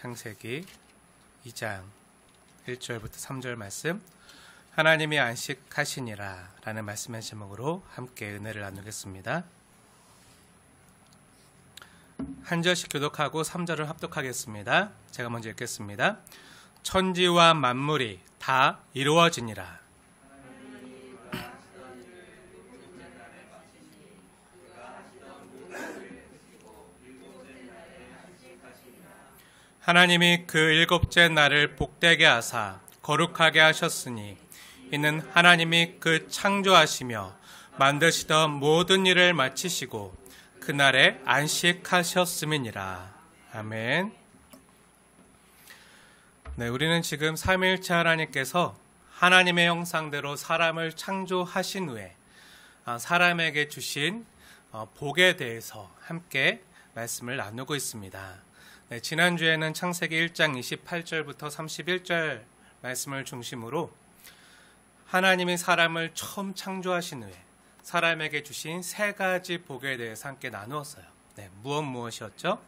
창세기 2장 1절부터 3절 말씀, 하나님이 안식하시니라 라는 말씀의 제목으로 함께 은혜를 나누겠습니다. 한 절씩 교독하고 3절을 합독하겠습니다. 제가 먼저 읽겠습니다. 천지와 만물이 다 이루어지니라. 하나님이 그 일곱째 날을 복되게 하사 거룩하게 하셨으니 이는 하나님이 그 창조하시며 만드시던 모든 일을 마치시고 그날에 안식하셨음이니라. 아멘. 네, 우리는 지금 삼위일체 하나님께서 하나님의 형상대로 사람을 창조하신 후에 사람에게 주신 복에 대해서 함께 말씀을 나누고 있습니다. 네, 지난주에는 창세기 1장 28절부터 31절 말씀을 중심으로 하나님이 사람을 처음 창조하신 후에 사람에게 주신 세 가지 복에 대해서 함께 나누었어요. 네, 무엇이었죠?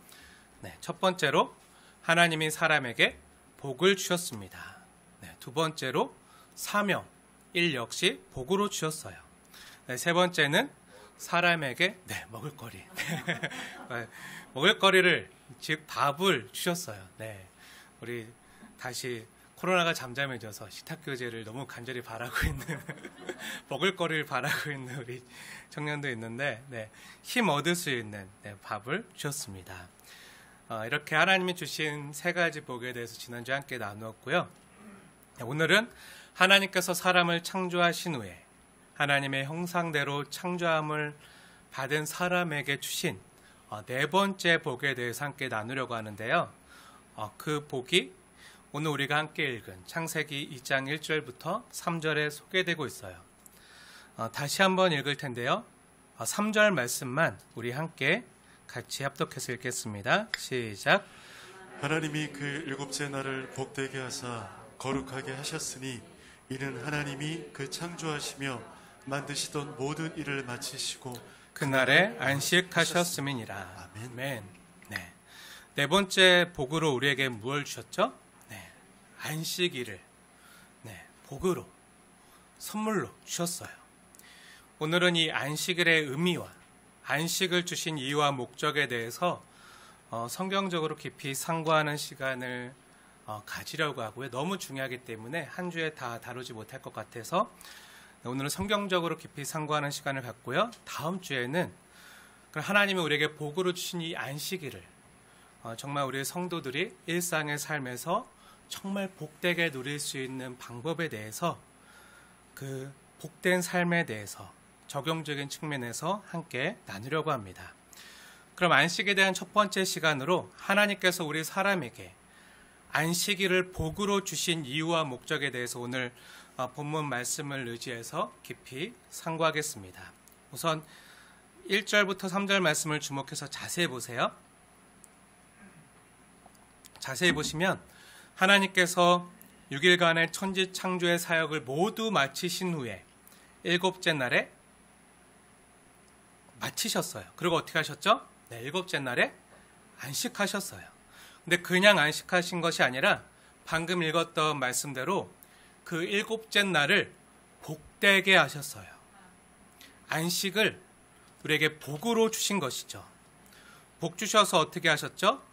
네, 첫 번째로 하나님이 사람에게 복을 주셨습니다. 네, 두 번째로 사명, 일 역시 복으로 주셨어요. 네, 세 번째는 사람에게 먹을거리. 먹을거리를, 즉 밥을 주셨어요. 네, 우리 다시 코로나가 잠잠해져서 식탁교제를 너무 간절히 바라고 있는 먹을거리를 바라고 있는 우리 청년도 있는데, 힘 얻을 수 있는 밥을 주셨습니다. 이렇게 하나님이 주신 세 가지 복에 대해서 지난주에 함께 나누었고요. 오늘은 하나님께서 사람을 창조하신 후에 하나님의 형상대로 창조함을 받은 사람에게 주신 네 번째 복에 대해서 함께 나누려고 하는데요. 그 복이 오늘 우리가 함께 읽은 창세기 2장 1절부터 3절에 소개되고 있어요. 다시 한번 읽을 텐데요. 3절 말씀만 우리 함께 같이 합독해서 읽겠습니다. 시작. 하나님이 그 일곱째 날을 복되게 하사 거룩하게 하셨으니 이는 하나님이 그 창조하시며 만드시던 모든 일을 마치시고 그날에 안식하셨음이니라. 아멘. 네 번째 복으로 우리에게 무엇을 주셨죠? 안식일을 복으로, 선물로 주셨어요. 오늘은 이 안식일의 의미와 안식을 주신 이유와 목적에 대해서 성경적으로 깊이 상고하는 시간을 가지려고 하고요. 너무 중요하기 때문에 한 주에 다 다루지 못할 것 같아서 오늘은 성경적으로 깊이 상고하는 시간을 갖고요. 다음 주에는 하나님이 우리에게 복으로 주신 이 안식일을 정말 우리 성도들이 일상의 삶에서 정말 복되게 누릴 수 있는 방법에 대해서, 그 복된 삶에 대해서 적용적인 측면에서 함께 나누려고 합니다. 그럼 안식에 대한 첫 번째 시간으로 하나님께서 우리 사람에게 안식일을 복으로 주신 이유와 목적에 대해서 오늘 본문 말씀을 의지해서 깊이 상고하겠습니다. 우선 1절부터 3절 말씀을 주목해서 자세히 보세요. 자세히 보시면 하나님께서 6일간의 천지 창조의 사역을 모두 마치신 후에 일곱째 날에 마치셨어요. 그리고 어떻게 하셨죠? 일곱째 날에 안식하셨어요. 근데 그냥 안식하신 것이 아니라 방금 읽었던 말씀대로 그 일곱째 날을 복되게 하셨어요. 안식을 우리에게 복으로 주신 것이죠. 복 주셔서 어떻게 하셨죠?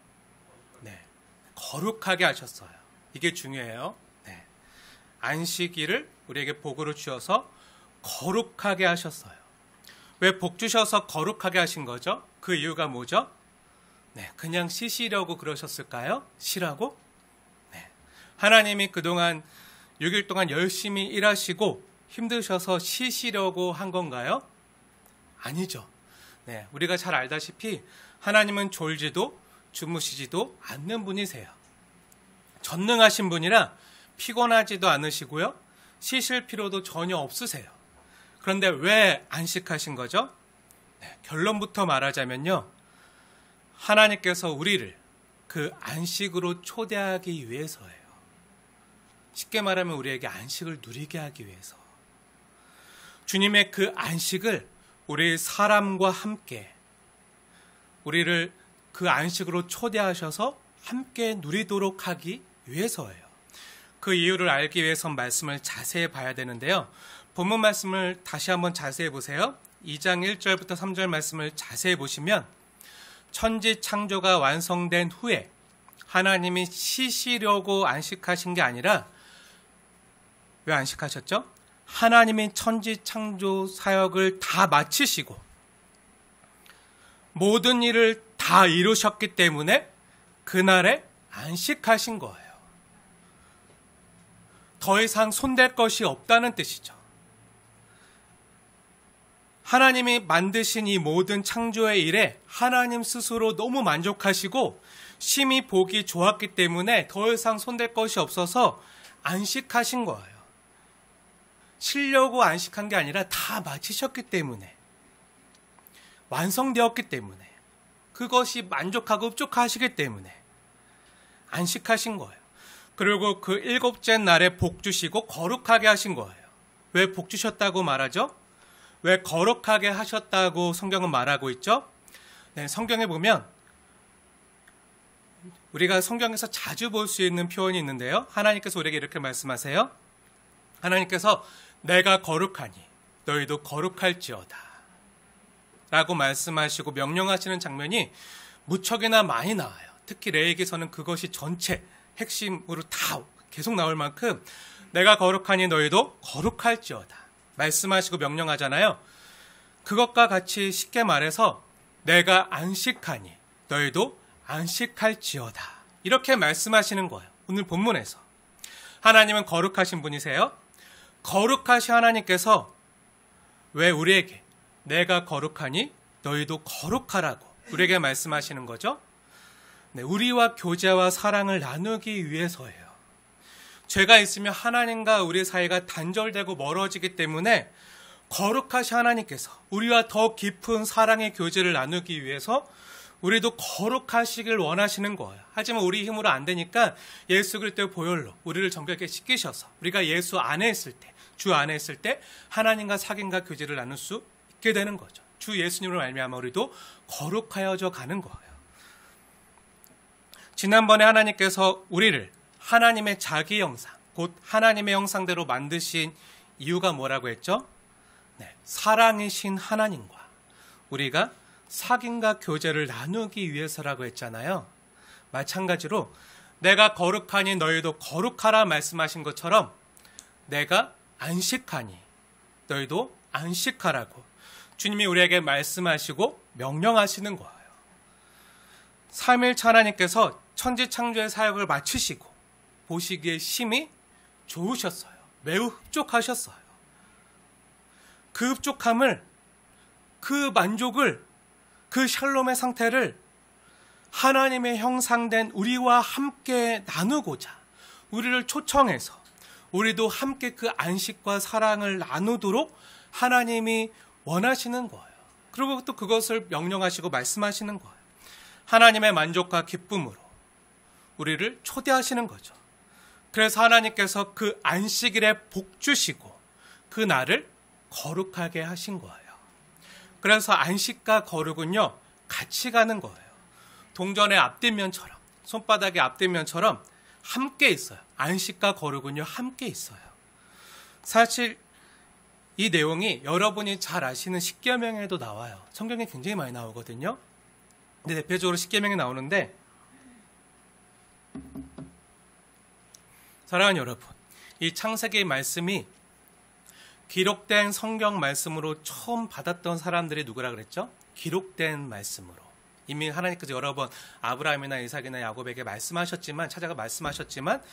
거룩하게 하셨어요. 이게 중요해요. 안식일을 우리에게 복으로 주셔서 거룩하게 하셨어요. 왜 복 주셔서 거룩하게 하신 거죠? 그 이유가 뭐죠? 그냥 쉬시려고 그러셨을까요? 쉬라고? 하나님이 그동안 6일 동안 열심히 일하시고 힘드셔서 쉬시려고 한 건가요? 아니죠. 우리가 잘 알다시피 하나님은 졸지도 주무시지도 않는 분이세요. 전능하신 분이라 피곤하지도 않으시고요. 쉬실 필요도 전혀 없으세요. 그런데 왜 안식하신 거죠? 결론부터 말하자면요. 하나님께서 우리를 그 안식으로 초대하기 위해서예요. 쉽게 말하면 우리에게 안식을 누리게 하기 위해서. 주님의 그 안식을 우리 사람과 함께 우리를 그 안식으로 초대하셔서 함께 누리도록 하기 위해서예요. 그 이유를 알기 위해선 말씀을 자세히 봐야 되는데요. 본문 말씀을 다시 한번 자세히 보세요. 2장 1절부터 3절 말씀을 자세히 보시면 천지 창조가 완성된 후에 하나님이 쉬시려고 안식하신 게 아니라 왜 안식하셨죠? 하나님이 천지 창조 사역을 다 마치시고 모든 일을 다 이루셨기 때문에 그날에 안식하신 거예요. 더 이상 손댈 것이 없다는 뜻이죠. 하나님이 만드신 이 모든 창조의 일에 하나님 스스로 너무 만족하시고 심히 보기 좋았기 때문에 더 이상 손댈 것이 없어서 안식하신 거예요. 쉬려고 안식한 게 아니라 다 마치셨기 때문에, 완성되었기 때문에, 그것이 만족하고 흡족하시기 때문에 안식하신 거예요. 그리고 그 일곱째 날에 복 주시고 거룩하게 하신 거예요. 왜 복 주셨다고 말하죠? 왜 거룩하게 하셨다고 성경은 말하고 있죠? 네, 성경에 보면 우리가 성경에서 자주 볼 수 있는 표현이 있는데요. 하나님께서 우리에게 이렇게 말씀하세요. 하나님께서 내가 거룩하니 너희도 거룩할지어다 라고 말씀하시고 명령하시는 장면이 무척이나 많이 나와요. 특히 레위기서는 그것이 전체 핵심으로 다 계속 나올 만큼 내가 거룩하니 너희도 거룩할지어다 말씀하시고 명령하잖아요. 그것과 같이 쉽게 말해서 내가 안식하니 너희도 안식할지어다 이렇게 말씀하시는 거예요. 오늘 본문에서 하나님은 거룩하신 분이세요. 거룩하신 하나님께서 왜 우리에게 내가 거룩하니 너희도 거룩하라고 우리에게 말씀하시는 거죠? 네, 우리와 교제와 사랑을 나누기 위해서예요. 죄가 있으면 하나님과 우리 사이가 단절되고 멀어지기 때문에 거룩하신 하나님께서 우리와 더 깊은 사랑의 교제를 나누기 위해서 우리도 거룩하시길 원하시는 거예요. 하지만 우리 힘으로 안 되니까 예수 그리스도의 보혈로 우리를 정결하게 씻기셔서 우리가 예수 안에 있을 때, 주 안에 있을 때 하나님과 사귐과 교제를 나눌 수 있게 되는 거죠. 주 예수님으로 말미암아 우리도 거룩하여져 가는 거예요. 지난번에 하나님께서 우리를 하나님의 자기 형상, 곧 하나님의 형상대로 만드신 이유가 뭐라고 했죠? 네, 사랑이신 하나님과 우리가 사귐과 교제를 나누기 위해서라고 했잖아요. 마찬가지로 내가 거룩하니 너희도 거룩하라 말씀하신 것처럼 내가 안식하니 너희도 안식하라고 주님이 우리에게 말씀하시고 명령하시는 거예요. 삼일차 하나님께서 천지 창조의 사역을 마치시고 보시기에 심히 좋으셨어요. 매우 흡족하셨어요. 그 흡족함을, 그 만족을, 그 샬롬의 상태를 하나님의 형상된 우리와 함께 나누고자 우리를 초청해서 우리도 함께 그 안식과 사랑을 나누도록 하나님이 원하시는 거예요. 그리고 또 그것을 명령하시고 말씀하시는 거예요. 하나님의 만족과 기쁨으로 우리를 초대하시는 거죠. 그래서 하나님께서 그 안식일에 복 주시고 그 날을 거룩하게 하신 거예요. 그래서 안식과 거룩은요 같이 가는 거예요. 동전의 앞뒷면처럼, 손바닥의 앞뒷면처럼 함께 있어요. 안식과 거룩은요 함께 있어요. 사실 이 내용이 여러분이 잘 아시는 십계명에도 나와요. 성경에 굉장히 많이 나오거든요. 근데 대표적으로 십계명이 나오는데, 사랑하는 여러분, 이 창세기 말씀이 기록된 성경 말씀으로 처음 받았던 사람들이 누구라 그랬죠? 기록된 말씀으로. 이미 하나님께서 여러 번 아브라함이나 이삭이나 야곱에게 말씀하셨지만, 찾아가 말씀하셨지만,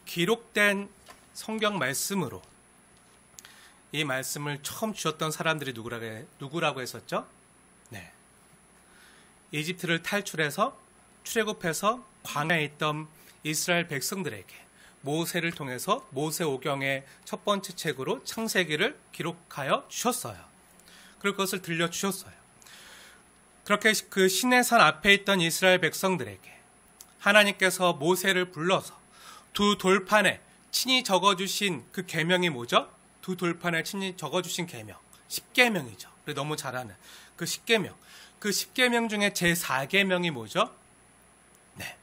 기록된 성경 말씀으로 이 말씀을 처음 주셨던 사람들이 누구라고 했었죠? 네. 이집트를 탈출해서 출애굽해서 광야에 있던 이스라엘 백성들에게 모세를 통해서 모세오경의 첫 번째 책으로 창세기를 기록하여 주셨어요. 그리고 그것을 들려주셨어요. 그렇게 그 시내산 앞에 있던 이스라엘 백성들에게 하나님께서 모세를 불러서 두 돌판에 친히 적어주신 그 계명이 뭐죠? 두 돌판에 친히 적어주신 계명, 십계명이죠. 너무 잘 아는 그 십계명. 그 십계명 중에 제4계명이 뭐죠? 네,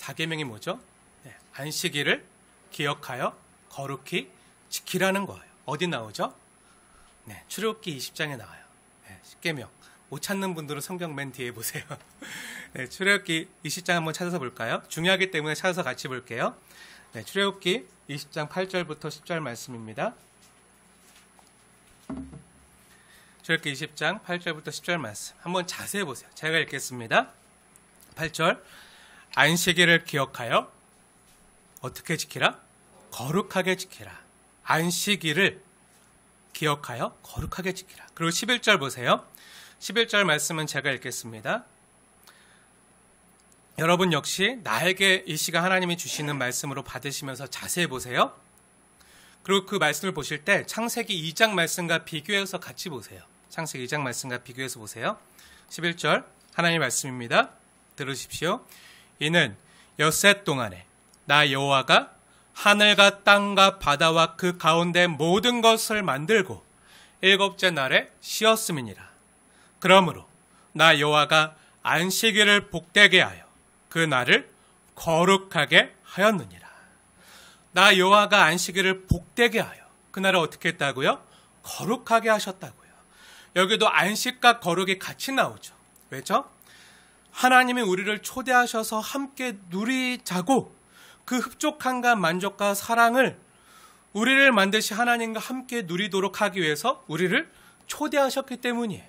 4계명이 뭐죠? 네, 안식일을 기억하여 거룩히 지키라는 거예요. 어디 나오죠? 네, 출애굽기 20장에 나와요. 네, 10계명. 못 찾는 분들은 성경 맨 뒤에 보세요. 네, 출애굽기 20장 한번 찾아서 볼까요? 중요하기 때문에 찾아서 같이 볼게요. 네, 출애굽기 20장 8절부터 10절 말씀입니다. 출애굽기 20장 8절부터 10절 말씀. 한번 자세히 보세요. 제가 읽겠습니다. 8절. 안식일을 기억하여 어떻게 지키라? 거룩하게 지키라. 안식일을 기억하여 거룩하게 지키라. 그리고 11절 보세요. 11절 말씀은 제가 읽겠습니다. 여러분 역시 나에게 이 시간 하나님이 주시는 말씀으로 받으시면서 자세히 보세요. 그리고 그 말씀을 보실 때 창세기 2장 말씀과 비교해서 같이 보세요. 창세기 2장 말씀과 비교해서 보세요. 11절 하나님의 말씀입니다. 들으십시오. 이는 엿새 동안에 나 여호와가 하늘과 땅과 바다와 그 가운데 모든 것을 만들고 일곱째 날에 쉬었음이니라. 그러므로 나 여호와가 안식일을 복되게 하여 그 날을 거룩하게 하였느니라. 나 여호와가 안식일을 복되게 하여 그 날을 어떻게 했다고요? 거룩하게 하셨다고요. 여기도 안식과 거룩이 같이 나오죠. 왜죠? 하나님이 우리를 초대하셔서 함께 누리자고 그 흡족함과 만족과 사랑을 우리를 만드시 하나님과 함께 누리도록 하기 위해서 우리를 초대하셨기 때문이에요.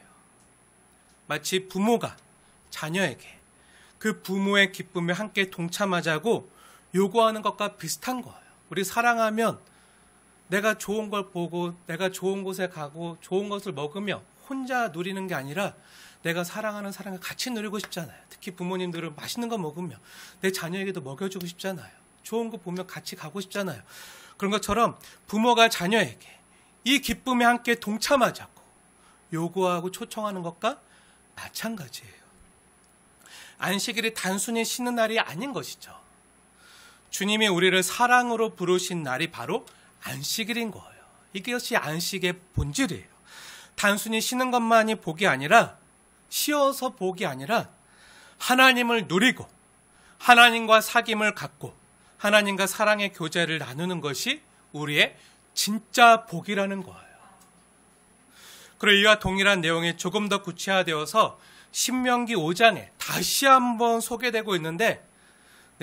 마치 부모가 자녀에게 그 부모의 기쁨에 함께 동참하자고 요구하는 것과 비슷한 거예요. 우리 사랑하면 내가 좋은 걸 보고 내가 좋은 곳에 가고 좋은 것을 먹으며 혼자 누리는 게 아니라 내가 사랑하는 사람과 같이 누리고 싶잖아요. 특히 부모님들은 맛있는 거 먹으며 내 자녀에게도 먹여주고 싶잖아요. 좋은 거 보며 같이 가고 싶잖아요. 그런 것처럼 부모가 자녀에게 이 기쁨에 함께 동참하자고 요구하고 초청하는 것과 마찬가지예요. 안식일이 단순히 쉬는 날이 아닌 것이죠. 주님이 우리를 사랑으로 부르신 날이 바로 안식일인 거예요. 이것이 안식의 본질이에요. 단순히 쉬는 것만이 복이 아니라 쉬어서 복이 아니라 하나님을 누리고 하나님과 사귐을 갖고 하나님과 사랑의 교제를 나누는 것이 우리의 진짜 복이라는 거예요. 그리고 이와 동일한 내용이 조금 더 구체화되어서 신명기 5장에 다시 한번 소개되고 있는데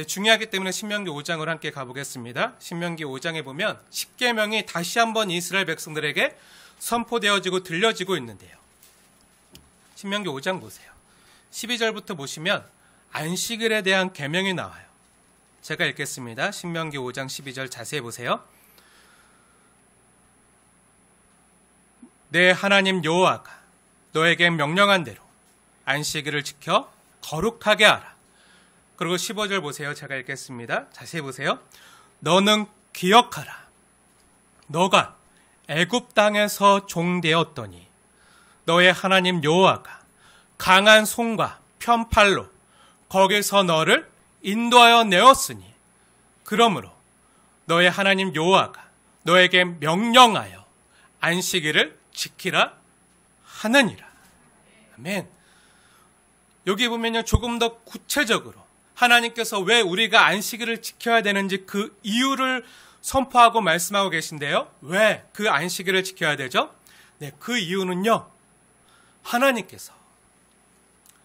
중요하기 때문에 신명기 5장으로 함께 가보겠습니다. 신명기 5장에 보면 10계명이 다시 한번 이스라엘 백성들에게 선포되어지고 들려지고 있는데요. 신명기 5장 보세요. 12절부터 보시면 안식일에 대한 계명이 나와요. 제가 읽겠습니다. 신명기 5장 12절 자세히 보세요. 내 하나님 여호와가 너에게 명령한 대로 안식일을 지켜 거룩하게 하라. 그리고 15절 보세요. 제가 읽겠습니다. 자세히 보세요. 너는 기억하라. 너가 애굽 땅에서 종되었더니 너의 하나님 여호와가 강한 손과 편팔로 거기서 너를 인도하여 내었으니 그러므로 너의 하나님 여호와가 너에게 명령하여 안식일을 지키라 하느니라. 아멘. 여기 보면요, 조금 더 구체적으로 하나님께서 왜 우리가 안식일을 지켜야 되는지 그 이유를 선포하고 말씀하고 계신데요. 왜 그 안식일을 지켜야 되죠? 네, 그 이유는요, 하나님께서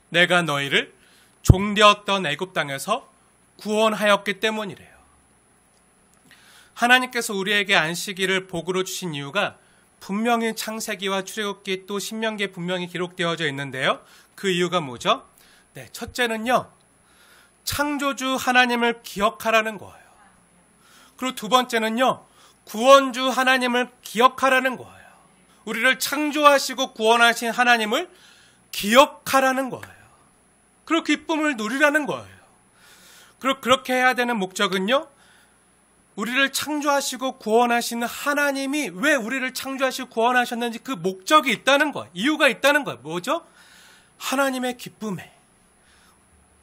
내가 너희를 종되었던 애굽 땅에서 구원하였기 때문이래요. 하나님께서 우리에게 안식일을 복으로 주신 이유가 분명히 창세기와 출애굽기 또 신명기에 분명히 기록되어져 있는데요. 그 이유가 뭐죠? 네, 첫째는요, 창조주 하나님을 기억하라는 거예요. 그리고 두 번째는요, 구원주 하나님을 기억하라는 거예요. 우리를 창조하시고 구원하신 하나님을 기억하라는 거예요. 그리고 기쁨을 누리라는 거예요. 그리고 그렇게 해야 되는 목적은요, 우리를 창조하시고 구원하시는 하나님이 왜 우리를 창조하시고 구원하셨는지 그 목적이 있다는 거예요. 이유가 있다는 거예요. 뭐죠? 하나님의 기쁨에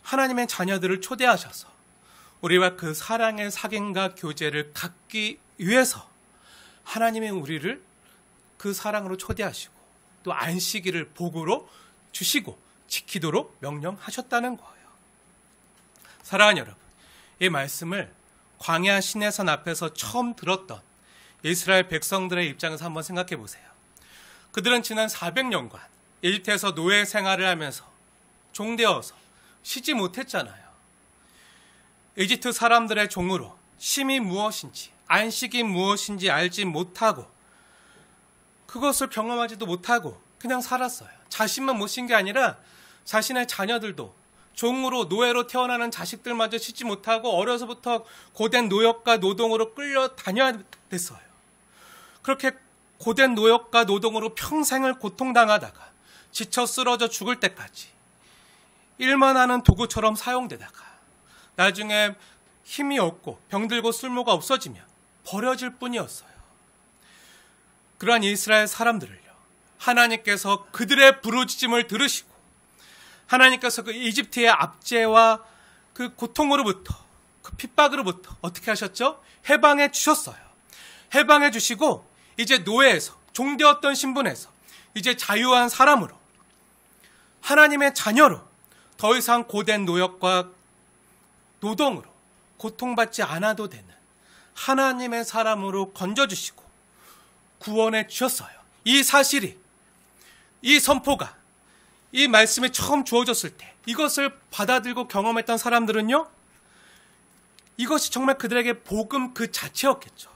하나님의 자녀들을 초대하셔서 우리와 그 사랑의 사귐과 교제를 갖기 위해서 하나님의 우리를 그 사랑으로 초대하시고 또 안식일을 복으로 주시고 지키도록 명령하셨다는 거예요. 사랑하는 여러분, 이 말씀을 광야 시내산 앞에서 처음 들었던 이스라엘 백성들의 입장에서 한번 생각해 보세요. 그들은 지난 400년간 이집트에서 노예 생활을 하면서 종되어서 쉬지 못했잖아요. 이집트 사람들의 종으로 쉼이 무엇인지, 안식이 무엇인지 알지 못하고 그것을 경험하지도 못하고 그냥 살았어요. 자신만 못 쉰 게 아니라 자신의 자녀들도 종으로 노예로 태어나는 자식들마저 쉬지 못하고 어려서부터 고된 노역과 노동으로 끌려다녀야 됐어요. 그렇게 고된 노역과 노동으로 평생을 고통당하다가 지쳐 쓰러져 죽을 때까지 일만 하는 도구처럼 사용되다가 나중에 힘이 없고 병들고 쓸모가 없어지면 버려질 뿐이었어요. 그러한 이스라엘 사람들을요, 하나님께서 그들의 부르짖음을 들으시고 하나님께서 그 이집트의 압제와 그 고통으로부터, 그 핍박으로부터 어떻게 하셨죠? 해방해 주셨어요. 해방해 주시고 이제 노예에서, 종되었던 신분에서 이제 자유한 사람으로, 하나님의 자녀로 더 이상 고된 노역과 노동으로 고통받지 않아도 되는 하나님의 사람으로 건져주시고 구원해 주셨어요. 이 사실이, 이 선포가, 이 말씀이 처음 주어졌을 때 이것을 받아들고 경험했던 사람들은요, 이것이 정말 그들에게 복음 그 자체였겠죠.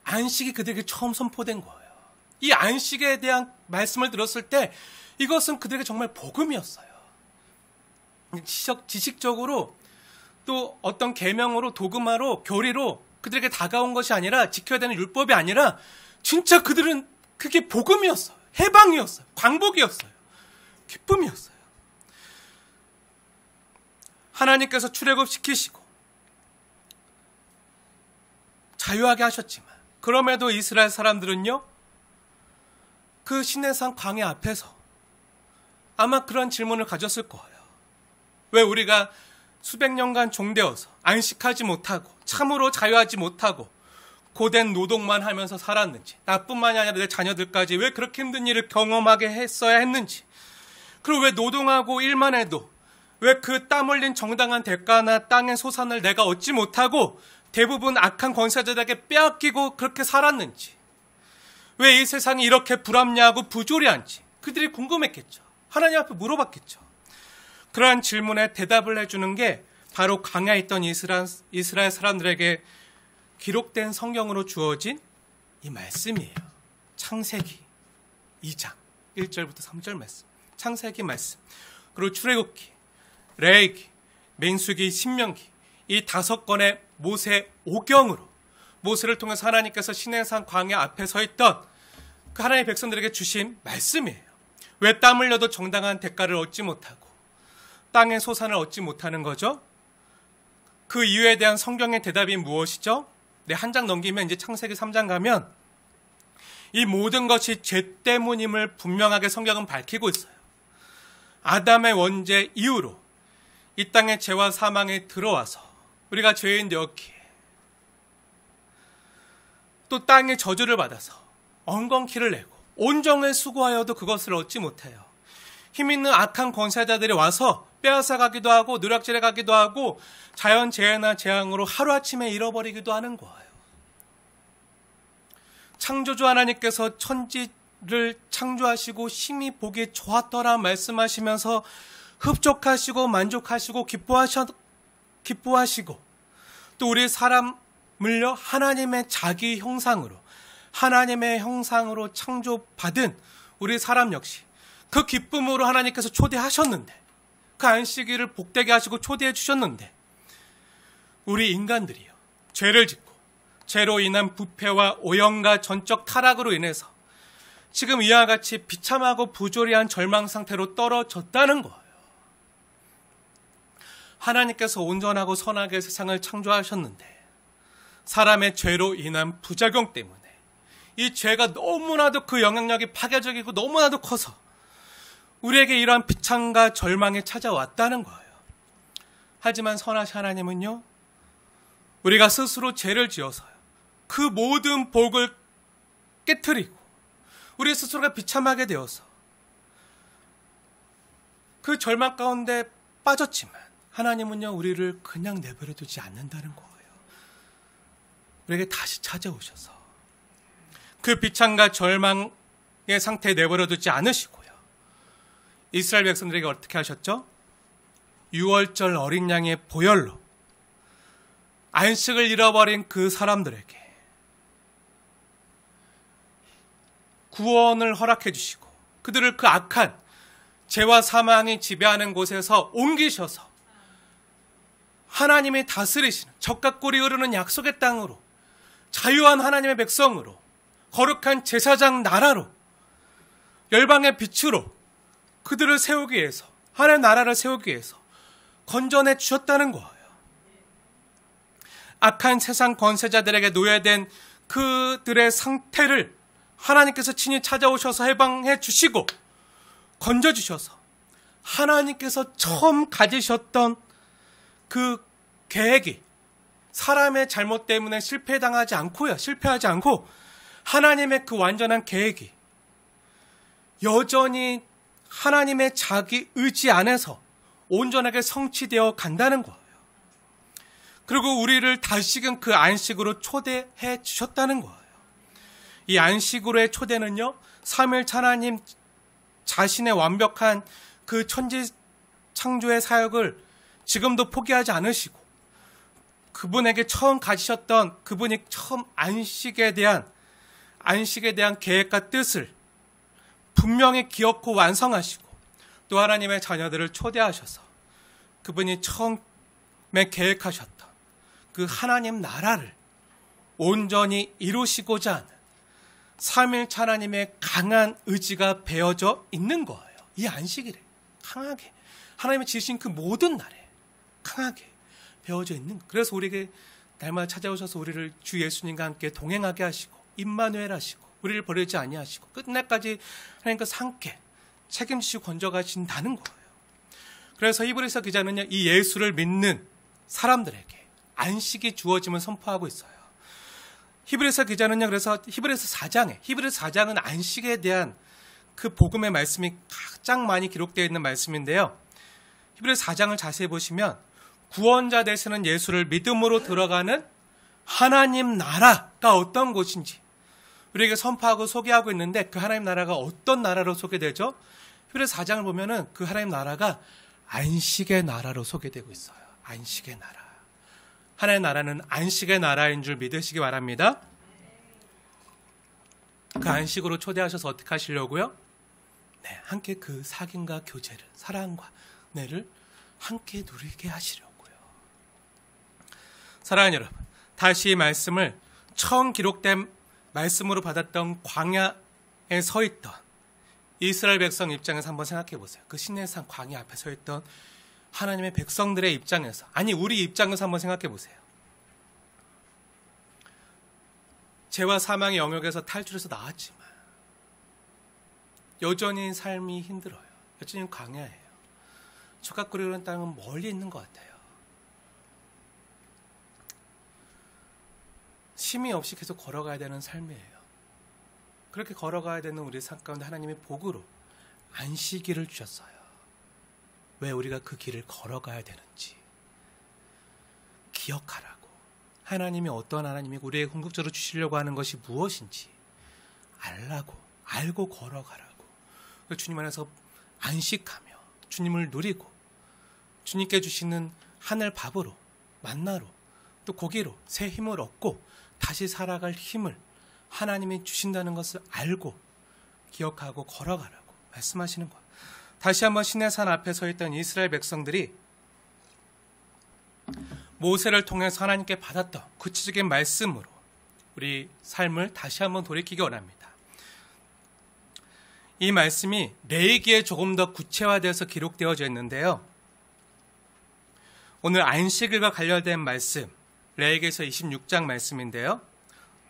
안식이 그들에게 처음 선포된 거예요. 이 안식에 대한 말씀을 들었을 때 이것은 그들에게 정말 복음이었어요. 지식적으로 또 어떤 계명으로, 도그마로, 교리로 그들에게 다가온 것이 아니라, 지켜야 되는 율법이 아니라 진짜 그들은 그게 복음이었어요. 해방이었어요. 광복이었어요. 기쁨이었어요. 하나님께서 출애굽시키시고 자유하게 하셨지만 그럼에도 이스라엘 사람들은요, 그 시내산 광야 앞에서 아마 그런 질문을 가졌을 거예요. 왜 우리가 수백 년간 종되어서 안식하지 못하고 참으로 자유하지 못하고 고된 노동만 하면서 살았는지, 나뿐만이 아니라 내 자녀들까지 왜 그렇게 힘든 일을 경험하게 했어야 했는지, 그리고 왜 노동하고 일만 해도 왜 그 땀 흘린 정당한 대가나 땅의 소산을 내가 얻지 못하고 대부분 악한 권세자들에게 빼앗기고 그렇게 살았는지, 왜 이 세상이 이렇게 불합리하고 부조리한지 그들이 궁금했겠죠. 하나님 앞에 물어봤겠죠. 그러한 질문에 대답을 해주는 게 바로 광야에 있던 이스라엘 사람들에게 기록된 성경으로 주어진 이 말씀이에요. 창세기 2장 1절부터 3절 말씀, 창세기 말씀, 그리고 출애굽기, 레위기, 민수기, 신명기, 이 5권의 모세 오경으로 모세를 통해서 하나님께서 시내산 광야 앞에 서 있던 그 하나님의 백성들에게 주신 말씀이에요. 왜 땀 흘려도 정당한 대가를 얻지 못하고 땅의 소산을 얻지 못하는 거죠? 그 이유에 대한 성경의 대답이 무엇이죠? 네, 한 장 넘기면 이제 창세기 3장 가면 이 모든 것이 죄 때문임을 분명하게 성경은 밝히고 있어요. 아담의 원죄 이후로 이 땅에 죄와 사망이 들어와서 우리가 죄인 되었기에 또 땅에 저주를 받아서 엉겅퀴를 내고 온종일 수고하여도 그것을 얻지 못해요. 힘있는 악한 권세자들이 와서 빼앗아가기도 하고 누락질해 가기도 하고 자연재해나 재앙으로 하루아침에 잃어버리기도 하는 거예요. 창조주 하나님께서 천지를 창조하시고 심히 보기 좋았더라 말씀하시면서 흡족하시고 만족하시고 기뻐하시고 또 우리 사람을요, 하나님의 자기 형상으로, 하나님의 형상으로 창조받은 우리 사람 역시 그 기쁨으로 하나님께서 초대하셨는데, 그 안식일을 복되게 하시고 초대해 주셨는데, 우리 인간들이요, 죄를 짓고 죄로 인한 부패와 오염과 전적 타락으로 인해서 지금 이와 같이 비참하고 부조리한 절망 상태로 떨어졌다는 거예요. 하나님께서 온전하고 선하게 세상을 창조하셨는데 사람의 죄로 인한 부작용 때문에 이 죄가 너무나도 그 영향력이 파괴적이고 너무나도 커서 우리에게 이러한 비참과 절망이 찾아왔다는 거예요. 하지만 선하신 하나님은요, 우리가 스스로 죄를 지어서요, 그 모든 복을 깨트리고 우리 스스로가 비참하게 되어서 그 절망 가운데 빠졌지만 하나님은요, 우리를 그냥 내버려 두지 않는다는 거예요. 우리에게 다시 찾아오셔서 그 비참과 절망의 상태에 내버려 두지 않으시고요, 이스라엘 백성들에게 어떻게 하셨죠? 6월절 어린 양의 보혈로 안식을 잃어버린 그 사람들에게 구원을 허락해 주시고 그들을 그 악한 죄와 사망이 지배하는 곳에서 옮기셔서 하나님이 다스리시는 적과 꿀이 흐르는 약속의 땅으로, 자유한 하나님의 백성으로, 거룩한 제사장 나라로, 열방의 빛으로 그들을 세우기 위해서, 하나님의 나라를 세우기 위해서 건져내 주셨다는 거예요. 악한 세상 권세자들에게 노예된 그들의 상태를 하나님께서 친히 찾아오셔서 해방해 주시고 건져주셔서 하나님께서 처음 가지셨던 그 계획이 사람의 잘못 때문에 실패하지 않고 하나님의 그 완전한 계획이 여전히 하나님의 자기 의지 안에서 온전하게 성취되어 간다는 거예요. 그리고 우리를 다시금 그 안식으로 초대해 주셨다는 거예요. 이 안식으로의 초대는요, 삼위일체 하나님 자신의 완벽한 그 천지 창조의 사역을 지금도 포기하지 않으시고 그분에게 처음 가지셨던, 그분이 처음 안식에 대한 계획과 뜻을 분명히 기억하고 완성하시고 또 하나님의 자녀들을 초대하셔서 그분이 처음에 계획하셨던 그 하나님 나라를 온전히 이루시고자 하는 삼위일체 하나님의 강한 의지가 배어져 있는 거예요. 이 안식일에 강하게 하나님이 지으신 그 모든 날에 강하게 배어져 있는 거예요. 그래서 우리에게 날마다 찾아오셔서 우리를 주 예수님과 함께 동행하게 하시고 임마누엘 하시고 우리를 버리지 아니하시고 끝날까지 하나님께서 함께 책임지시고 건져가신다는 거예요. 그래서 히브리서 기자는요, 이 예수를 믿는 사람들에게 안식이 주어짐을 선포하고 있어요. 히브리서 기자는요, 그래서 히브리서 4장은 안식에 대한 그 복음의 말씀이 가장 많이 기록되어 있는 말씀인데요. 히브리서 4장을 자세히 보시면 구원자 되시는 예수를 믿음으로 들어가는 하나님 나라가 어떤 곳인지 우리에게 선포하고 소개하고 있는데, 그 하나님 나라가 어떤 나라로 소개되죠? 히브리서 4장을 보면은 그 하나님 나라가 안식의 나라로 소개되고 있어요. 안식의 나라. 하나님의 나라는 안식의 나라인 줄 믿으시기 바랍니다. 그 안식으로 초대하셔서 어떻게 하시려고요? 네, 함께 그 사귐과 교제를, 사랑과 은혜를 함께 누리게 하시려고요. 사랑하는 여러분, 다시 이 말씀을 처음 기록된 말씀으로 받았던 광야에 서 있던 이스라엘 백성 입장에서 한번 생각해 보세요. 그 시내산 광야 앞에 서 있던 하나님의 백성들의 입장에서, 아니 우리 입장에서 한번 생각해 보세요. 죄와 사망의 영역에서 탈출해서 나왔지만 여전히 삶이 힘들어요. 여전히 광야예요. 촉각 끓이는 땅은 멀리 있는 것 같아요. 쉼이 없이 계속 걸어가야 되는 삶이에요. 그렇게 걸어가야 되는 우리 삶 가운데 하나님이 복으로 안식일을 주셨어요. 왜 우리가 그 길을 걸어가야 되는지 기억하라고. 하나님이 어떤 하나님이고 우리에게 궁극적으로 주시려고 하는 것이 무엇인지 알고 걸어가라고. 주님 안에서 안식하며 주님을 누리고 주님께 주시는 하늘 밥으로, 만나로, 또 고기로 새 힘을 얻고 다시 살아갈 힘을 하나님이 주신다는 것을 알고 기억하고 걸어가라고 말씀하시는 거예요. 다시 한번 시내산 앞에 서 있던 이스라엘 백성들이 모세를 통해서 하나님께 받았던 구체적인 말씀으로 우리 삶을 다시 한번 돌이키기 원합니다. 이 말씀이 레위기에 조금 더 구체화되어서 기록되어져 있는데요. 오늘 안식일과 관련된 말씀, 레위기서 26장 말씀인데요.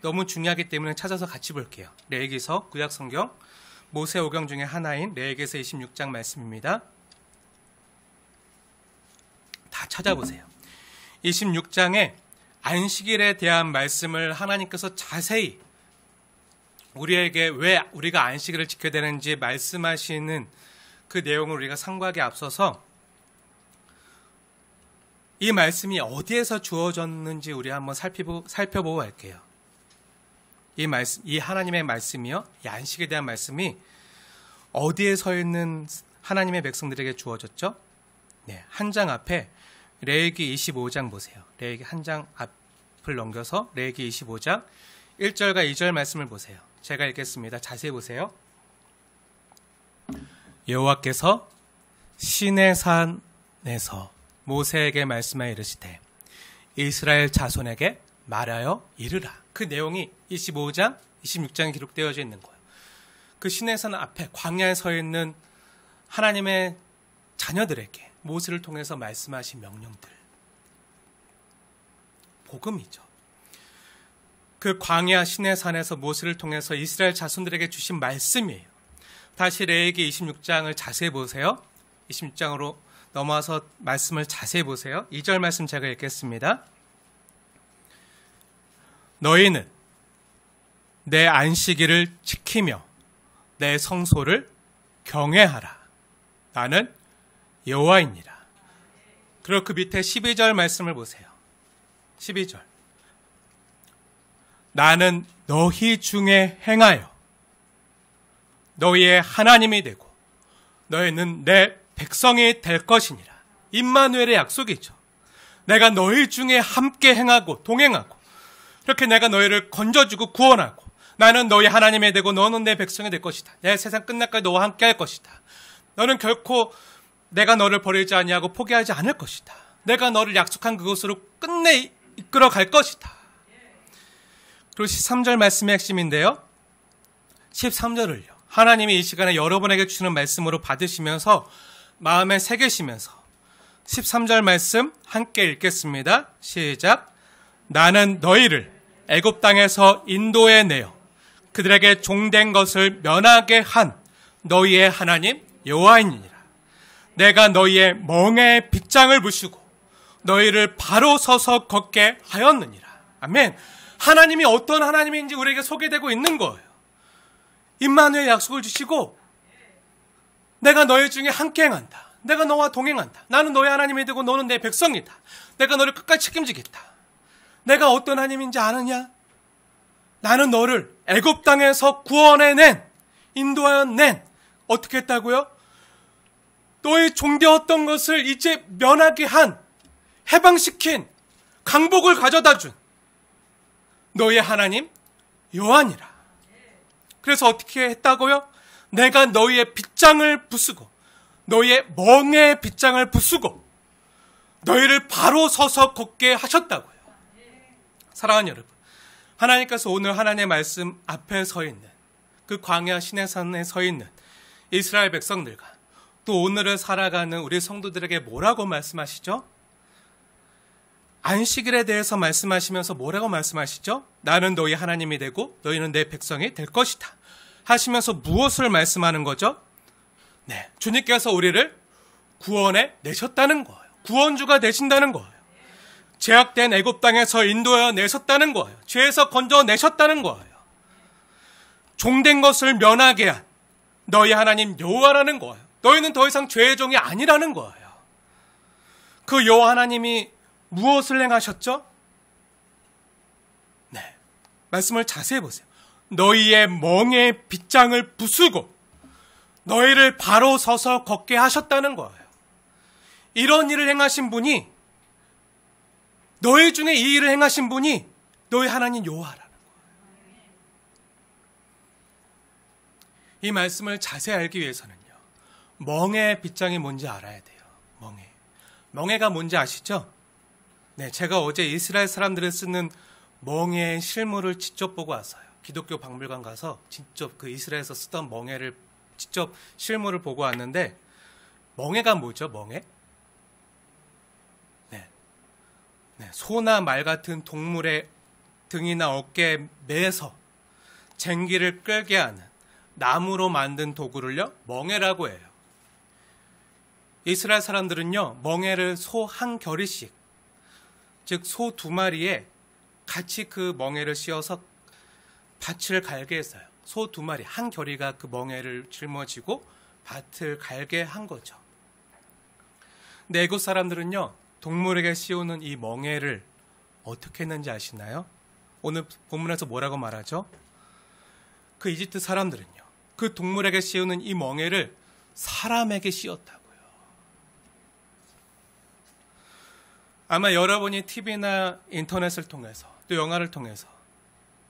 너무 중요하기 때문에 찾아서 같이 볼게요. 레위기서 구약성경 모세 오경 중에 하나인 레위기서 26장 말씀입니다. 다 찾아보세요. 26장에 안식일에 대한 말씀을 하나님께서 자세히 우리에게 왜 우리가 안식일을 지켜야 되는지 말씀하시는 그 내용을 우리가 상고하기에 앞서서 이 말씀이 어디에서 주어졌는지 우리 한번 살펴보고 갈게요. 이 하나님의 말씀이요, 이 안식에 대한 말씀이 어디에 서 있는 하나님의 백성들에게 주어졌죠? 네, 한 장 앞에 레위기 25장 보세요. 레위기 한 장 앞을 넘겨서 레위기 25장 1절과 2절 말씀을 보세요. 제가 읽겠습니다. 자세히 보세요. 여호와께서 시내산에서 모세에게 말씀하여 이르시되 이스라엘 자손에게 말하여 이르라. 그 내용이 25장, 26장에 기록되어져 있는 거예요. 그 시내산 앞에 광야에 서 있는 하나님의 자녀들에게 모세를 통해서 말씀하신 명령들. 복음이죠. 그 광야 시내산에서 모세를 통해서 이스라엘 자손들에게 주신 말씀이에요. 다시 레위기 26장을 자세히 보세요. 26장으로 넘어와서 말씀을 자세히 보세요. 2절 말씀 제가 읽겠습니다. 너희는 내 안식일을 지키며 내 성소를 경외하라. 나는 여호와이니라. 그리고 그 밑에 12절 말씀을 보세요. 12절. 나는 너희 중에 행하여 너희의 하나님이 되고 너희는 내 백성이 될 것이니라. 임마누엘의 약속이죠. 내가 너희 중에 함께 행하고 동행하고 그렇게 내가 너희를 건져주고 구원하고 나는 너희 하나님이 되고 너는 내 백성이 될 것이다. 내 세상 끝날까지 너와 함께 할 것이다. 너는 결코 내가 너를 버리지 아니하고 포기하지 않을 것이다. 내가 너를 약속한 그곳으로 끝내 이끌어 갈 것이다. 그리고 13절 말씀의 핵심인데요. 13절을요. 하나님이 이 시간에 여러분에게 주시는 말씀으로 받으시면서 마음에 새기시면서 13절 말씀 함께 읽겠습니다. 시작. 나는 너희를 애굽 땅에서 인도해 내어 그들에게 종된 것을 면하게 한 너희의 하나님 여호와이니라. 내가 너희의 멍에의 빗장을 부수고 너희를 바로 서서 걷게 하였느니라. 아멘. 하나님이 어떤 하나님인지 우리에게 소개되고 있는 거예요. 임마누엘 약속을 주시고 내가 너희 중에 함께 행한다. 내가 너와 동행한다. 나는 너의 하나님이 되고 너는 내 백성이다. 내가 너를 끝까지 책임지겠다. 내가 어떤 하나님인지 아느냐? 나는 너를 애굽 땅에서 구원해낸, 인도하여 낸, 어떻게 했다고요? 너의 종되었던 것을 이제 면하게 한, 해방시킨, 강복을 가져다 준 너의 하나님 여호와니라. 그래서 어떻게 했다고요? 내가 너희의 빗장을 부수고 너희의 멍에의 빗장을 부수고 너희를 바로 서서 걷게 하셨다고요. 사랑하는 여러분, 하나님께서 오늘 하나님의 말씀 앞에 서 있는 그 광야 시내산에 서 있는 이스라엘 백성들과 또 오늘을 살아가는 우리 성도들에게 뭐라고 말씀하시죠? 안식일에 대해서 말씀하시면서 뭐라고 말씀하시죠? 나는 너희 하나님이 되고 너희는 내 백성이 될 것이다 하시면서 무엇을 말씀하는 거죠? 네, 주님께서 우리를 구원해 내셨다는 거예요. 구원주가 되신다는 거예요. 제약된 애굽 땅에서 인도하여 내셨다는 거예요. 죄에서 건져내셨다는 거예요. 종된 것을 면하게 한 너희 하나님 여호와라는 거예요. 너희는 더 이상 죄의 종이 아니라는 거예요. 그 여호와 하나님이 무엇을 행하셨죠? 네, 말씀을 자세히 보세요. 너희의 멍에 빗장을 부수고 너희를 바로 서서 걷게 하셨다는 거예요. 이런 일을 행하신 분이, 너희 중에 이 일을 행하신 분이 너희 하나님 여호와라는 거예요. 이 말씀을 자세히 알기 위해서는요, 멍에 빗장이 뭔지 알아야 돼요. 멍에가 뭔지 아시죠? 네, 제가 어제 이스라엘 사람들을 쓰는 멍에의 실물을 직접 보고 왔어요. 기독교 박물관 가서 직접 그 이스라엘에서 쓰던 멍에를 직접 실물을 보고 왔는데, 멍에가 뭐죠? 멍에? 네, 소나 말 같은 동물의 등이나 어깨에 매서 쟁기를 끌게 하는 나무로 만든 도구를요, 멍에라고 해요. 이스라엘 사람들은요, 멍에를 소 한 겨리씩, 즉 소 2마리에 같이 그 멍에를 씌워서 밭을 갈게 했어요. 소 2마리, 한 겨리가 그 멍에를 짊어지고 밭을 갈게 한 거죠. 근데 애굽 사람들은요, 동물에게 씌우는 이 멍에를 어떻게 했는지 아시나요? 오늘 본문에서 뭐라고 말하죠? 그 이집트 사람들은요, 그 동물에게 씌우는 이 멍에를 사람에게 씌웠다고요. 아마 여러분이 TV나 인터넷을 통해서 또 영화를 통해서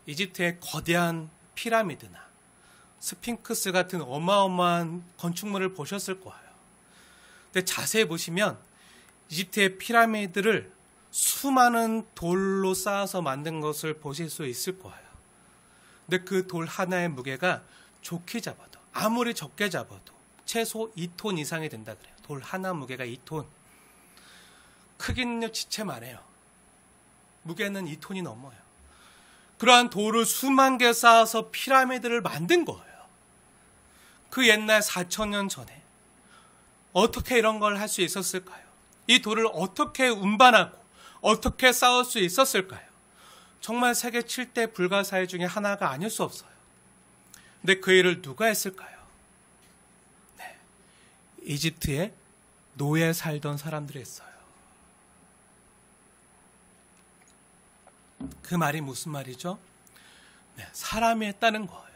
이집트의 거대한 피라미드나 스핑크스 같은 어마어마한 건축물을 보셨을 거예요. 근데 자세히 보시면 이집트의 피라미드를 수많은 돌로 쌓아서 만든 것을 보실 수 있을 거예요. 근데 그 돌 하나의 무게가 좋게 잡아도, 아무리 적게 잡아도 최소 2톤 이상이 된다 그래요. 돌 하나 무게가 2톤. 크기는요 지체만해요. 무게는 2톤이 넘어요. 그러한 돌을 수만 개 쌓아서 피라미드를 만든 거예요. 그 옛날 4,000년 전에 어떻게 이런 걸 할 수 있었을까요? 이 돌을 어떻게 운반하고 어떻게 쌓을 수 있었을까요? 정말 세계 7대 불가사의 중에 하나가 아닐 수 없어요. 근데 그 일을 누가 했을까요? 네, 이집트의 노예 살던 사람들이 했어요. 그 말이 무슨 말이죠? 네, 사람이 했다는 거예요.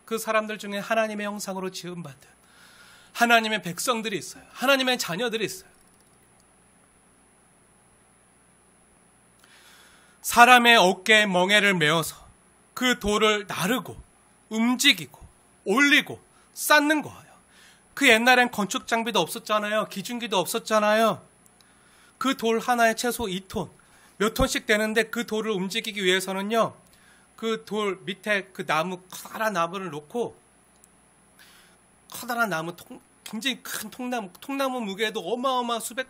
그 사람들 중에 하나님의 형상으로 지음받은 하나님의 백성들이 있어요. 하나님의 자녀들이 있어요. 사람의 어깨에 멍에를 메어서 그 돌을 나르고 움직이고 올리고 쌓는 거예요. 그 옛날엔 건축 장비도 없었잖아요. 기중기도 없었잖아요. 그 돌 하나에 최소 2톤, 몇 톤씩 되는데 그 돌을 움직이기 위해서는요, 그 돌 밑에 그 나무, 커다란 나무를 놓고, 커다란 나무, 굉장히 큰 통나무 무게도 어마어마 수백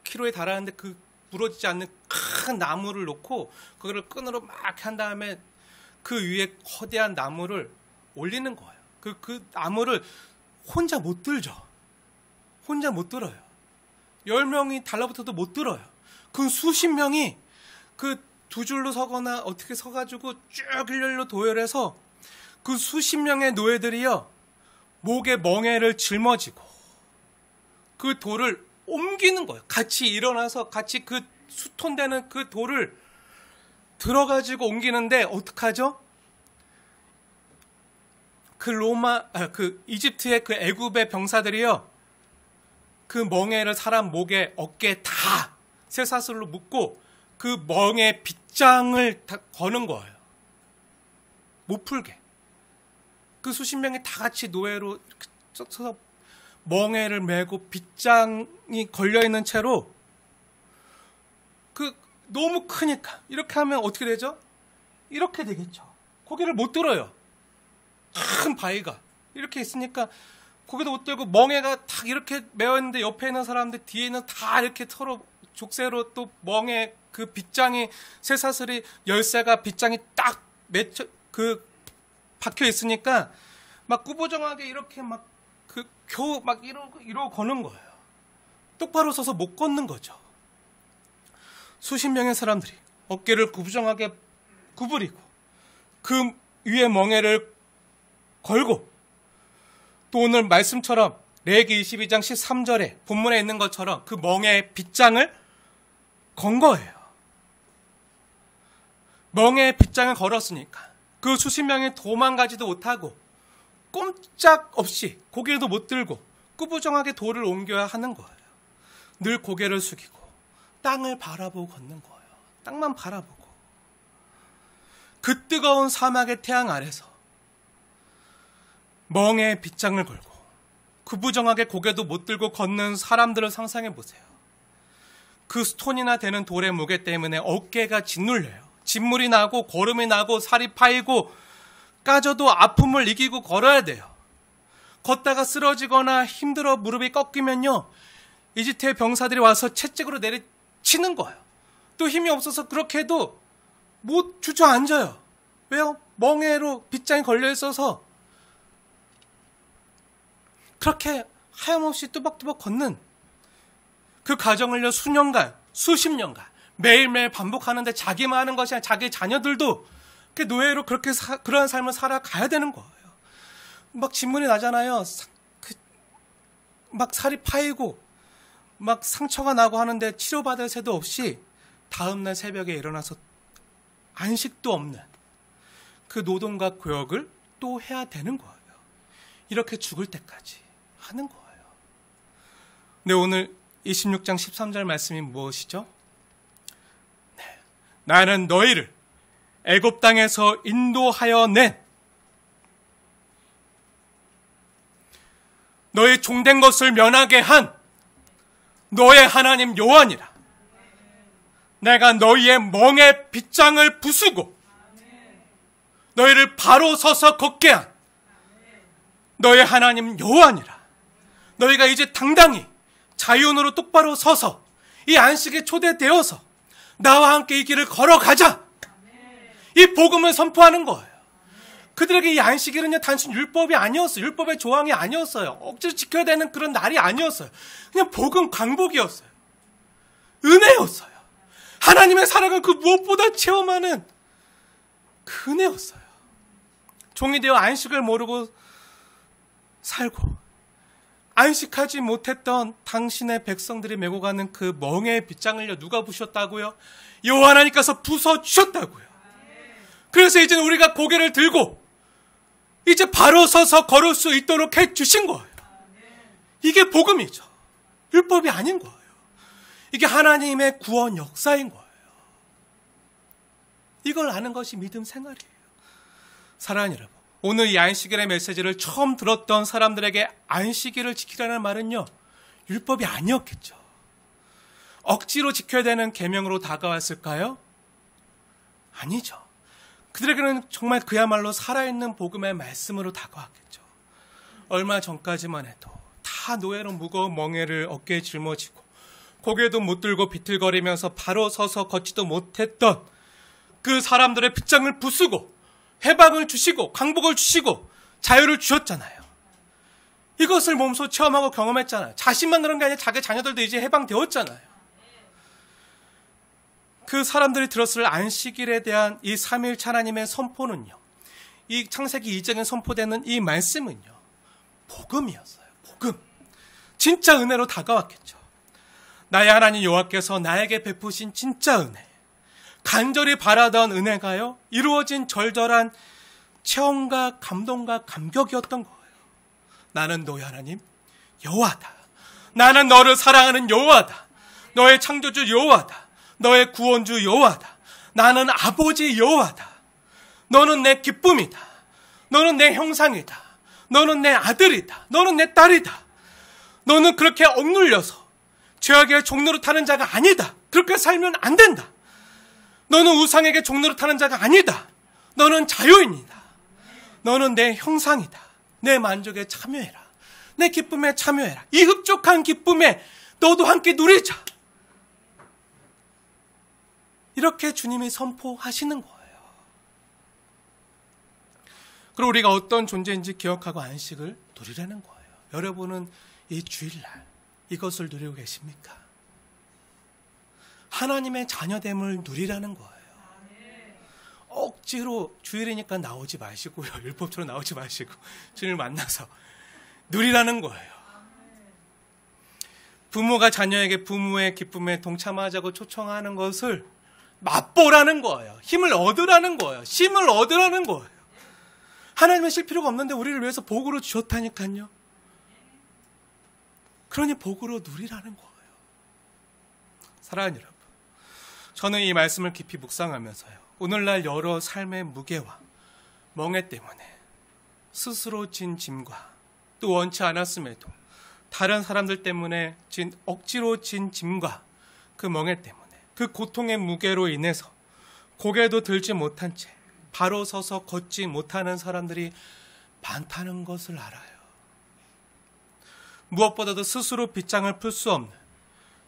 킬로에 달하는데 그 부러지지 않는 큰 나무를 놓고 그거를 끈으로 막 한 다음에 그 위에 거대한 나무를 올리는 거예요. 그 나무를 혼자 못 들죠. 혼자 못 들어요. 10명이 달라붙어도 못 들어요. 그 수십 명이 그 두 줄로 서거나 어떻게 서가지고 쭉 일렬로 도열해서 그 수십 명의 노예들이요, 목에 멍에를 짊어지고 그 돌을 옮기는 거예요. 같이 일어나서 같이 그 수톤되는 그 돌을 들어가지고 옮기는데 어떡하죠? 그 이집트의 그 애굽의 병사들이요, 그 멍에를 사람 목에, 어깨에 다 쇠사슬로 묶고 그 멍에 빗장을 다 거는 거예요. 못 풀게. 그 수십 명이 다 같이 노예로 서서 멍에를 메고 빗장이 걸려있는 채로, 그 너무 크니까 이렇게 하면 어떻게 되죠? 이렇게 되겠죠. 고개를 못 들어요. 큰 바위가 이렇게 있으니까 고개도 못 들고 멍에가 딱 이렇게 메어있는데 옆에 있는 사람들 뒤에는 다 이렇게 서로 족쇄로 또 멍에 그 빗장이, 쇠사슬이, 열쇠가 빗장이 딱 맺혀 박혀 있으니까 막 꾸부정하게 이렇게 막 겨우 막 이러고 거는 거예요. 똑바로 서서 못 걷는 거죠. 수십 명의 사람들이 어깨를 구부정하게 구부리고 그 위에 멍에를 걸고, 또 오늘 말씀처럼 레위기 22장 13절에 본문에 있는 것처럼 그 멍에 빗장을 건 거예요. 멍에 빗장을 걸었으니까 그 수십 명이 도망가지도 못하고 꼼짝없이 고개도 못 들고 꾸부정하게 돌을 옮겨야 하는 거예요. 늘 고개를 숙이고 땅을 바라보고 걷는 거예요. 땅만 바라보고. 그 뜨거운 사막의 태양 아래서 멍에 빗장을 걸고 구부정하게 고개도 못 들고 걷는 사람들을 상상해 보세요. 그 스톤이나 되는 돌의 무게 때문에 어깨가 짓눌려요. 진물이 나고 거름이 나고 살이 파이고 까져도 아픔을 이기고 걸어야 돼요. 걷다가 쓰러지거나 힘들어 무릎이 꺾이면요, 이집트의 병사들이 와서 채찍으로 내리치는 거예요. 또 힘이 없어서 그렇게 해도 못 주저앉아요. 왜요? 멍에로 빗장이 걸려 있어서. 그렇게 하염없이 뚜벅뚜벅 걷는 그 과정을요, 수년간, 수십 년간 매일매일 반복하는데 자기만 하는 것이 아니라 자기 자녀들도 그 노예로 그렇게 그러한 삶을 살아가야 되는 거예요. 막 진물이 나잖아요. 막 살이 파이고 막 상처가 나고 하는데 치료받을 새도 없이 다음날 새벽에 일어나서 안식도 없는 그 노동과 고역을 또 해야 되는 거예요. 이렇게 죽을 때까지 하는 거예요. 근데 오늘 26장 13절 말씀이 무엇이죠? 네. 나는 너희를 애굽 땅에서 인도하여 낸 너희 종된 것을 면하게 한 너의 하나님 여호와니라. 내가 너희의 멍에 빗장을 부수고 너희를 바로 서서 걷게 한 너의 하나님 여호와니라. 너희가 이제 당당히 자유온으로 똑바로 서서 이 안식에 초대되어서 나와 함께 이 길을 걸어가자. 이 복음을 선포하는 거예요. 그들에게 이 안식일은요, 단순 율법이 아니었어요. 율법의 조항이 아니었어요. 억지로 지켜야 되는 그런 날이 아니었어요. 그냥 복음 강복이었어요. 은혜였어요. 하나님의 사랑은 그 무엇보다 체험하는 그 은혜였어요. 종이 되어 안식을 모르고 살고 안식하지 못했던 당신의 백성들이 메고 가는 그 멍에의 빗장을요, 누가 부셨다고요? 여호와 하나님께서 부숴주셨다고요. 그래서 이제는 우리가 고개를 들고 이제 바로 서서 걸을 수 있도록 해주신 거예요. 이게 복음이죠. 율법이 아닌 거예요. 이게 하나님의 구원 역사인 거예요. 이걸 아는 것이 믿음 생활이에요. 사랑하는 여러분, 오늘 이 안식일의 메시지를 처음 들었던 사람들에게 안식일을 지키라는 말은요, 율법이 아니었겠죠. 억지로 지켜야 되는 계명으로 다가왔을까요? 아니죠. 그들에게는 정말 그야말로 살아있는 복음의 말씀으로 다가왔겠죠. 얼마 전까지만 해도 다 노예로 무거운 멍에를 어깨에 짊어지고 고개도 못 들고 비틀거리면서 바로 서서 걷지도 못했던 그 사람들의 빗장을 부수고 해방을 주시고 강복을 주시고 자유를 주셨잖아요. 이것을 몸소 체험하고 경험했잖아요. 자신만 그런 게 아니라 자기 자녀들도 이제 해방되었잖아요. 그 사람들이 들었을 안식일에 대한 이 삼위일체 하나님의 선포는요, 이 창세기 2장에 선포되는 이 말씀은요, 복음이었어요. 복음. 진짜 은혜로 다가왔겠죠. 나의 하나님 여호와께서 나에게 베푸신 진짜 은혜, 간절히 바라던 은혜가요, 이루어진 절절한 체험과 감동과 감격이었던 거예요. 나는 너의 하나님 여호와다. 나는 너를 사랑하는 여호와다. 너의 창조주 여호와다. 너의 구원주 여호와다. 나는 아버지 여호와다. 너는 내 기쁨이다. 너는 내 형상이다. 너는 내 아들이다. 너는 내 딸이다. 너는 그렇게 억눌려서 죄악의 종노릇 하는 자가 아니다. 그렇게 살면 안 된다. 너는 우상에게 종노릇 하는 자가 아니다. 너는 자유인이다. 너는 내 형상이다. 내 만족에 참여해라. 내 기쁨에 참여해라. 이 흡족한 기쁨에 너도 함께 누리자. 이렇게 주님이 선포하시는 거예요. 그리고 우리가 어떤 존재인지 기억하고 안식을 누리라는 거예요. 여러분은 이 주일날 이것을 누리고 계십니까? 하나님의 자녀됨을 누리라는 거예요. 억지로 주일이니까 나오지 마시고요. 율법처럼 나오지 마시고 주님을 만나서 누리라는 거예요. 부모가 자녀에게 부모의 기쁨에 동참하자고 초청하는 것을 맛보라는 거예요. 힘을 얻으라는 거예요. 쉼을 얻으라는 거예요. 하나님은 쉴 필요가 없는데 우리를 위해서 복으로 주셨다니까요. 그러니 복으로 누리라는 거예요. 사랑하는 여러분, 저는 이 말씀을 깊이 묵상하면서요, 오늘날 여러 삶의 무게와 멍에 때문에 스스로 진 짐과 또 원치 않았음에도 다른 사람들 때문에 억지로 진 짐과 그 멍에 때문에 그 고통의 무게로 인해서 고개도 들지 못한 채 바로 서서 걷지 못하는 사람들이 많다는 것을 알아요. 무엇보다도 스스로 빗장을 풀 수 없는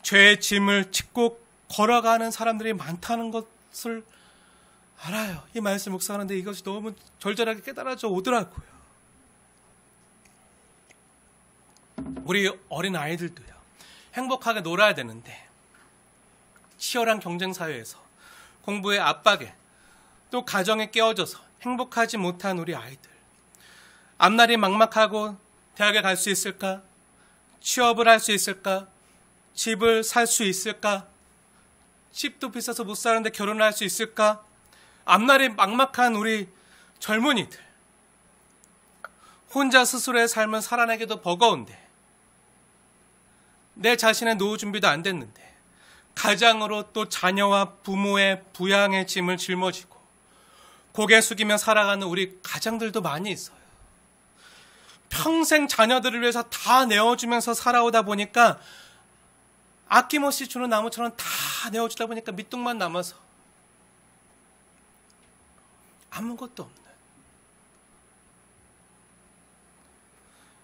죄의 짐을 짚고 걸어가는 사람들이 많다는 것을 알아요. 이 말씀 묵상하는데 이것이 너무 절절하게 깨달아져 오더라고요. 우리 어린 아이들도요, 행복하게 놀아야 되는데 치열한 경쟁 사회에서 공부의 압박에 또 가정에 깨어져서 행복하지 못한 우리 아이들, 앞날이 막막하고 대학에 갈 수 있을까? 취업을 할 수 있을까? 집을 살 수 있을까? 집도 비싸서 못 사는데 결혼을 할 수 있을까? 앞날이 막막한 우리 젊은이들, 혼자 스스로의 삶을 살아내기도 버거운데, 내 자신의 노후 준비도 안 됐는데, 가장으로 또 자녀와 부모의 부양의 짐을 짊어지고 고개 숙이며 살아가는 우리 가장들도 많이 있어요. 평생 자녀들을 위해서 다 내어주면서 살아오다 보니까 아낌없이 주는 나무처럼 다 내어주다 보니까 밑둥만 남아서 아무것도 없는,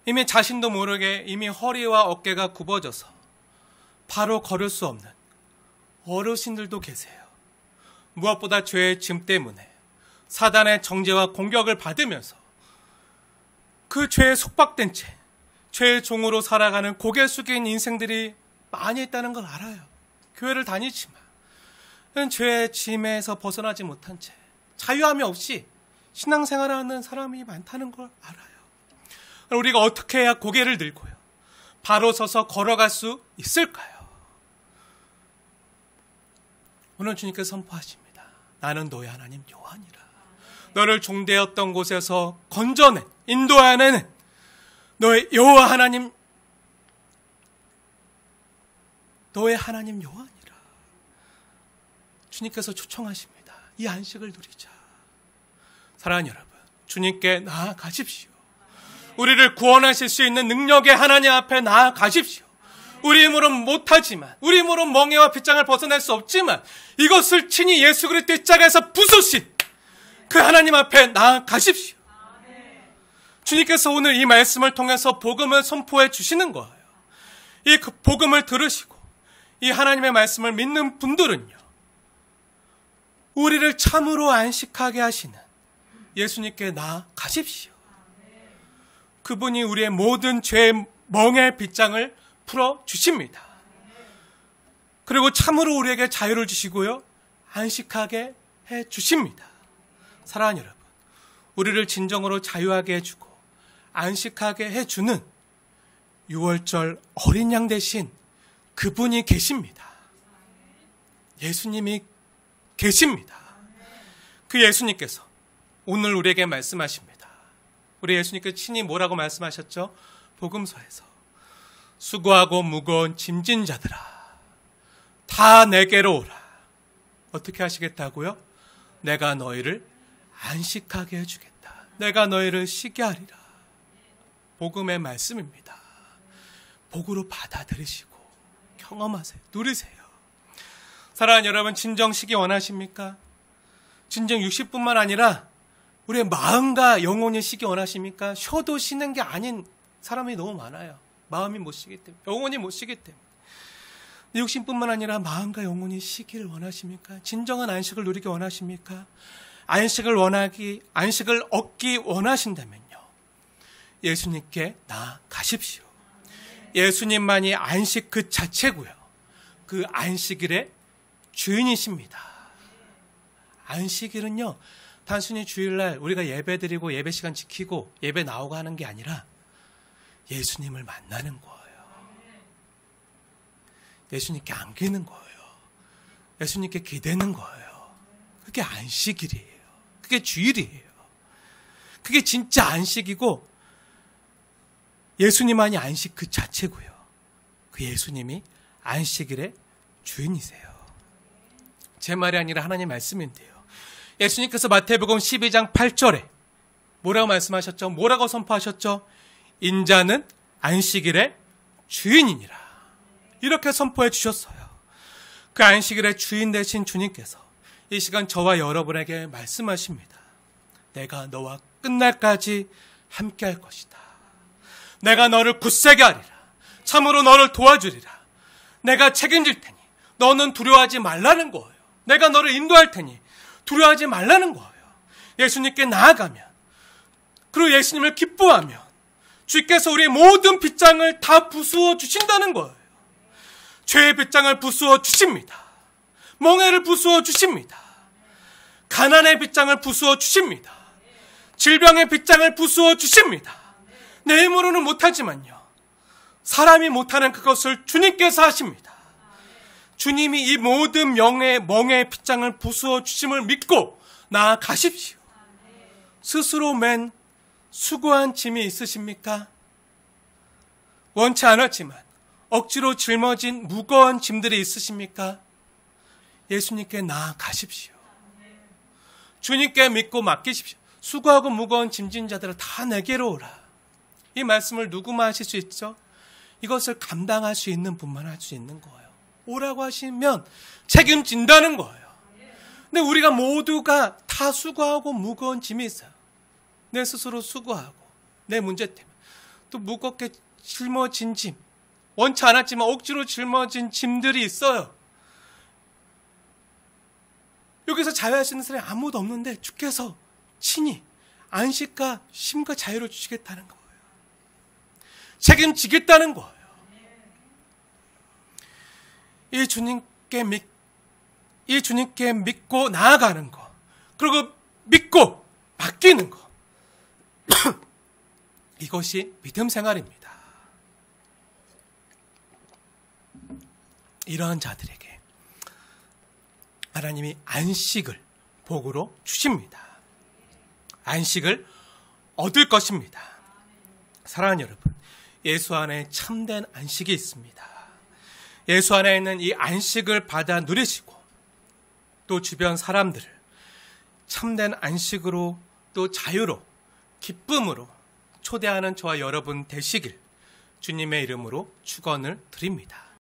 이미 자신도 모르게 이미 허리와 어깨가 굽어져서 바로 걸을 수 없는 어르신들도 계세요. 무엇보다 죄의 짐 때문에 사단의 정죄와 공격을 받으면서 그 죄에 속박된 채 죄의 종으로 살아가는 고개 숙인 인생들이 많이 있다는 걸 알아요. 교회를 다니지만 죄의 짐에서 벗어나지 못한 채 자유함이 없이 신앙생활하는 사람이 많다는 걸 알아요. 우리가 어떻게 해야 고개를 들고요, 바로 서서 걸어갈 수 있을까요? 오늘 주님께서 선포하십니다. 나는 너의 하나님 여호와니라. 너를 종되었던 곳에서 건져낸, 인도하는 너의 여호와 하나님, 너의 하나님 여호와니라. 주님께서 초청하십니다. 이 안식을 누리자. 사랑하는 여러분, 주님께 나아가십시오. 우리를 구원하실 수 있는 능력의 하나님 앞에 나아가십시오. 우리 힘으로는 못하지만, 우리 힘으로는 멍에와 빗장을 벗어날 수 없지만 이것을 친히 예수 그리스도의 십자가에서 부수신 그 하나님 앞에 나아가십시오. 주님께서 오늘 이 말씀을 통해서 복음을 선포해 주시는 거예요. 이 복음을 들으시고 이 하나님의 말씀을 믿는 분들은요, 우리를 참으로 안식하게 하시는 예수님께 나아가십시오. 그분이 우리의 모든 죄의 멍에 빗장을 풀어주십니다. 그리고 참으로 우리에게 자유를 주시고요, 안식하게 해주십니다. 사랑하는 여러분, 우리를 진정으로 자유하게 해주고 안식하게 해주는 6월절 어린 양 대신 그분이 계십니다. 예수님이 계십니다. 그 예수님께서 오늘 우리에게 말씀하십니다. 우리 예수님께서 친히 뭐라고 말씀하셨죠? 복음서에서 수고하고 무거운 짐진 자들아 다 내게로 오라. 어떻게 하시겠다고요? 내가 너희를 안식하게 해주겠다. 내가 너희를 쉬게 하리라. 복음의 말씀입니다. 복으로 받아들이시고 경험하세요. 누리세요. 사랑하는 여러분, 진정 쉬기 원하십니까? 진정 60분만 아니라 우리의 마음과 영혼이 쉬기 원하십니까? 쉬어도 쉬는 게 아닌 사람이 너무 많아요. 마음이 못 쉬기 때문에, 영혼이 못 쉬기 때문에. 60분뿐만 아니라 마음과 영혼이 쉬기를 원하십니까? 진정한 안식을 누리기 원하십니까? 안식을 얻기 원하신다면요, 예수님께 나아가십시오. 예수님만이 안식 그 자체고요, 그 안식일의 주인이십니다. 안식일은요, 단순히 주일날 우리가 예배 드리고 예배 시간 지키고 예배 나오고 하는 게 아니라 예수님을 만나는 거예요. 예수님께 안기는 거예요. 예수님께 기대는 거예요. 그게 안식일이에요. 그게 주일이에요. 그게 진짜 안식이고 예수님만이 안식 그 자체고요. 그 예수님이 안식일의 주인이세요. 제 말이 아니라 하나님 말씀인데요. 예수님께서 마태복음 12장 8절에 뭐라고 말씀하셨죠? 뭐라고 선포하셨죠? 인자는 안식일의 주인이니라. 이렇게 선포해 주셨어요. 그 안식일의 주인 되신 주님께서 이 시간 저와 여러분에게 말씀하십니다. 내가 너와 끝날까지 함께 할 것이다. 내가 너를 굳세게 하리라. 참으로 너를 도와주리라. 내가 책임질 테니 너는 두려워하지 말라는 거예요. 내가 너를 인도할 테니 두려워하지 말라는 거예요. 예수님께 나아가면, 그리고 예수님을 기뻐하면 주께서 우리의 모든 빗장을 다 부수어 주신다는 거예요. 죄의 빗장을 부수어 주십니다. 멍에를 부수어 주십니다. 가난의 빗장을 부수어 주십니다. 질병의 빗장을 부수어 주십니다. 내 힘으로는 못하지만요, 사람이 못하는 그것을 주님께서 하십니다. 주님이 이 모든 멍에의 핏장을 부수어 주심을 믿고 나아가십시오. 스스로 맨 수고한 짐이 있으십니까? 원치 않았지만 억지로 짊어진 무거운 짐들이 있으십니까? 예수님께 나아가십시오. 주님께 믿고 맡기십시오. 수고하고 무거운 짐진 자들을 다 내게로 오라. 이 말씀을 누구만 하실 수 있죠? 이것을 감당할 수 있는 분만 할 수 있는 거예요. 오라고 하시면 책임진다는 거예요. 근데 우리가 모두가 다 수고하고 무거운 짐이 있어요. 내 스스로 수고하고 내 문제 때문에 또 무겁게 짊어진 짐, 원치 않았지만 억지로 짊어진 짐들이 있어요. 여기서 자유하시는 사람이 아무도 없는데 주께서 친히 안식과 쉼과 자유를 주시겠다는 거예요. 책임지겠다는 거예요. 이 주님께 믿고 나아가는 거, 그리고 믿고 맡기는 거, 이것이 믿음 생활입니다. 이러한 자들에게 하나님이 안식을 복으로 주십니다. 안식을 얻을 것입니다. 사랑하는 여러분, 예수 안에 참된 안식이 있습니다. 예수 안에 있는 이 안식을 받아 누리시고 또 주변 사람들을 참된 안식으로 또 자유로 기쁨으로 초대하는 저와 여러분 되시길 주님의 이름으로 축원을 드립니다.